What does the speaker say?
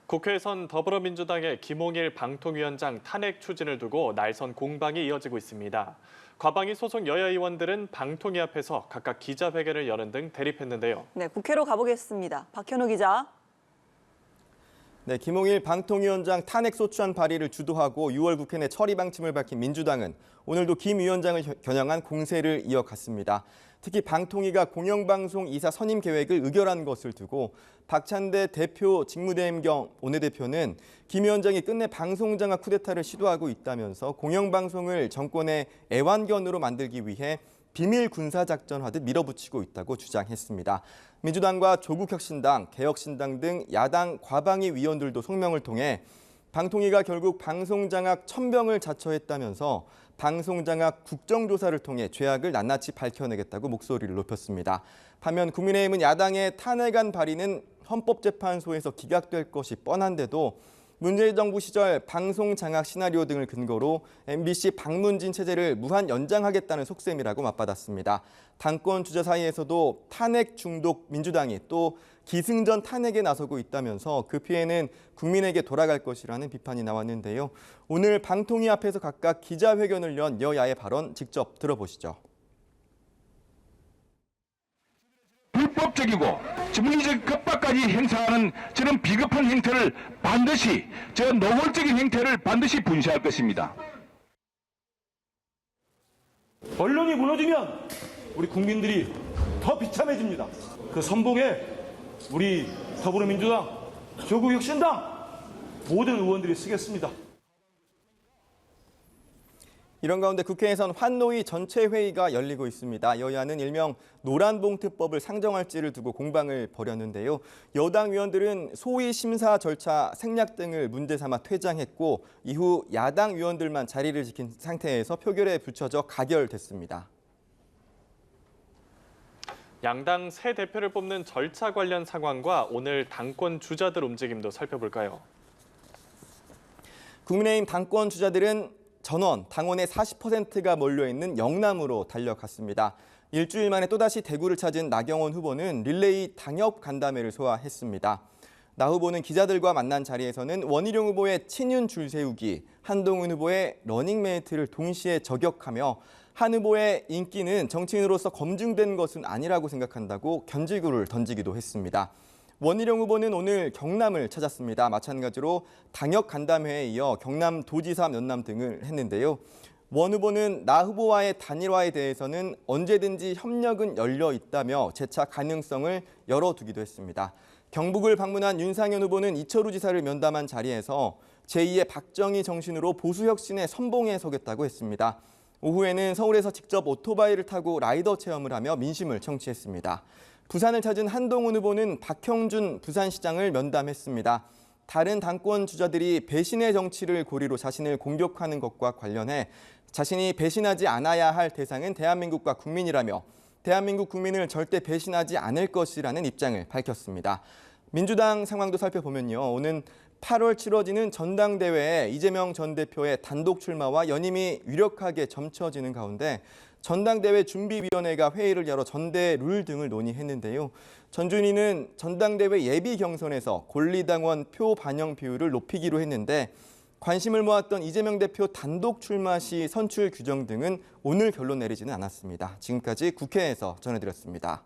국회에선 더불어민주당의 김홍일 방통위원장 탄핵 추진을 두고 날선 공방이 이어지고 있습니다. 과방위 소속 여야 의원들은 방통위 앞에서 각각 기자회견을 여는 등 대립했는데요. 네, 국회로 가보겠습니다. 박현우 기자. 네, 김홍일 방통위원장 탄핵 소추안 발의를 주도하고 6월 국회 내 처리 방침을 밝힌 민주당은 오늘도 김 위원장을 겨냥한 공세를 이어갔습니다. 특히 방통위가 공영방송 이사 선임 계획을 의결한 것을 두고 박찬대 대표 직무대행 겸 원내대표는 김 위원장이 끝내 방송장악 쿠데타를 시도하고 있다면서 공영방송을 정권의 애완견으로 만들기 위해 비밀 군사작전하듯 밀어붙이고 있다고 주장했습니다. 민주당과 조국혁신당, 개혁신당 등 야당 과방위 위원들도 성명을 통해 방통위가 결국 방송장악 천병을 자처했다면서 방송장악 국정조사를 통해 죄악을 낱낱이 밝혀내겠다고 목소리를 높였습니다. 반면 국민의힘은 야당의 탄핵안 발의는 헌법재판소에서 기각될 것이 뻔한데도 문재인 정부 시절 방송장악 시나리오 등을 근거로 MBC 방문진 체제를 무한 연장하겠다는 속셈이라고 맞받았습니다. 당권 주자 사이에서도 탄핵 중독 민주당이 또 기승전 탄핵에 나서고 있다면서 그 피해는 국민에게 돌아갈 것이라는 비판이 나왔는데요. 오늘 방통위 앞에서 각각 기자회견을 연 여야의 발언 직접 들어보시죠. 불법적이고 물리적 겁박까지 행사하는 저런 비겁한 행태를 반드시 노골적인 행태를 반드시 분시할 것입니다. 언론이 무너지면 우리 국민들이 더 비참해집니다. 그 선봉에 우리 더불어민주당, 조국혁신당 모든 의원들이 쓰겠습니다. 이런 가운데 국회에선 환노위 전체 회의가 열리고 있습니다. 여야는 일명 노란봉투법을 상정할지를 두고 공방을 벌였는데요. 여당 의원들은 소위 심사 절차 생략 등을 문제 삼아 퇴장했고 이후 야당 의원들만 자리를 지킨 상태에서 표결에 붙여져 가결됐습니다. 양당 새 대표를 뽑는 절차 관련 상황과 오늘 당권 주자들 움직임도 살펴볼까요? 국민의힘 당권 주자들은 전원, 당원의 40%가 몰려있는 영남으로 달려갔습니다. 일주일 만에 또다시 대구를 찾은 나경원 후보는 릴레이 당협 간담회를 소화했습니다. 나 후보는 기자들과 만난 자리에서는 원희룡 후보의 친윤 줄 세우기, 한동훈 후보의 러닝메이트를 동시에 저격하며 한 후보의 인기는 정치인으로서 검증된 것은 아니라고 생각한다고 견지구를 던지기도 했습니다. 원희룡 후보는 오늘 경남을 찾았습니다. 마찬가지로 당협 간담회에 이어 경남 도지사 면담 등을 했는데요. 원 후보는 나 후보와의 단일화에 대해서는 언제든지 협력은 열려 있다며 재차 가능성을 열어두기도 했습니다. 경북을 방문한 윤상현 후보는 이철우 지사를 면담한 자리에서 제2의 박정희 정신으로 보수혁신의 선봉에 서겠다고 했습니다. 오후에는 서울에서 직접 오토바이를 타고 라이더 체험을 하며 민심을 청취했습니다. 부산을 찾은 한동훈 후보는 박형준 부산시장을 면담했습니다. 다른 당권 주자들이 배신의 정치를 고리로 자신을 공격하는 것과 관련해 자신이 배신하지 않아야 할 대상은 대한민국과 국민이라며 대한민국 국민을 절대 배신하지 않을 것이라는 입장을 밝혔습니다. 민주당 상황도 살펴보면요. 오는 8월 치러지는 전당대회에 이재명 전 대표의 단독 출마와 연임이 유력하게 점쳐지는 가운데 전당대회 준비위원회가 회의를 열어 전대 룰 등을 논의했는데요. 전준희는 전당대회 예비 경선에서 권리당원 표 반영 비율을 높이기로 했는데 관심을 모았던 이재명 대표 단독 출마 시 선출 규정 등은 오늘 결론 내리지는 않았습니다. 지금까지 국회에서 전해드렸습니다.